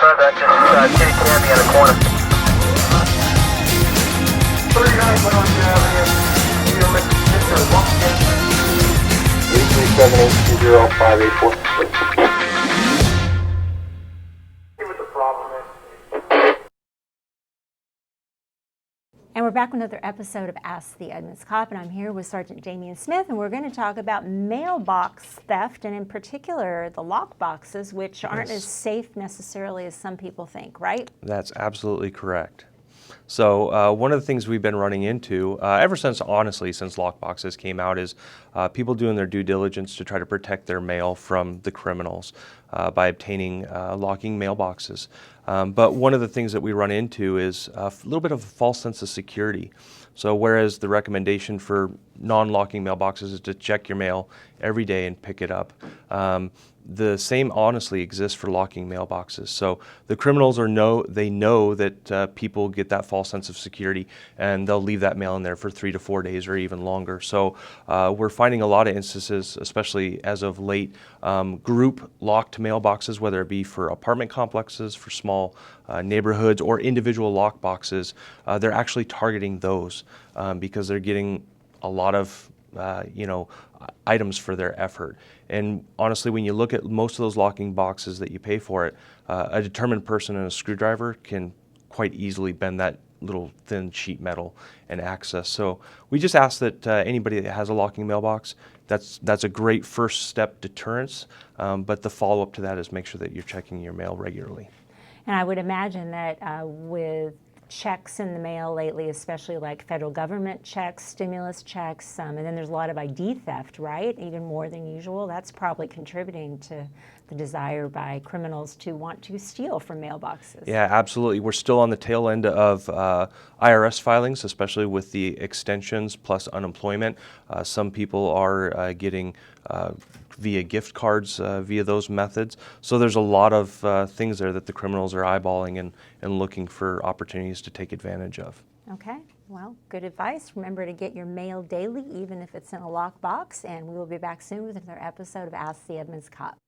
confirm that. Just Kitty Cammy on the corner. 39 went on Avenue. You Mr. Lumpkin. 337-820-584. See what the problem is. And we're back with another episode of Ask the Edmonds Cop, and I'm here with Sergeant Damian Smith, and we're going to talk about mailbox theft, and in particular, the lock boxes, which aren't as safe necessarily as some people think, right? That's absolutely correct. So one of the things we've been running into ever since, honestly, since lockboxes came out is people doing their due diligence to try to protect their mail from the criminals by obtaining locking mailboxes. But one of the things that we run into is a little bit of a false sense of security. So whereas the recommendation for non-locking mailboxes is to check your mail every day and pick it up, the same honestly exists for locking mailboxes. So the criminals know that people get that false sense of security, and they'll leave that mail in there for 3 to 4 days or even longer. So we're finding a lot of instances, especially as of late, group locked mailboxes, whether it be for apartment complexes, for small neighborhoods, or individual lock boxes. They're actually targeting those because they're getting a lot of items for their effort. And honestly, when you look at most of those locking boxes that you pay for it, a determined person and a screwdriver can quite easily bend that little thin sheet metal and access. So we just ask that anybody that has a locking mailbox, that's a great first step deterrence, but the follow-up to that is make sure that you're checking your mail regularly. And I would imagine that with checks in the mail lately, especially like federal government checks, stimulus checks, and then there's a lot of ID theft, right? Even more than usual. That's probably contributing to the desire by criminals to want to steal from mailboxes. Yeah, absolutely. We're still on the tail end of IRS filings, especially with the extensions plus unemployment. Some people are getting via gift cards, via those methods. So there's a lot of things there that the criminals are eyeballing and looking for opportunities to take advantage of. Okay, well, good advice. Remember to get your mail daily, even if it's in a lockbox, and we will be back soon with another episode of Ask the Edmonds Cop.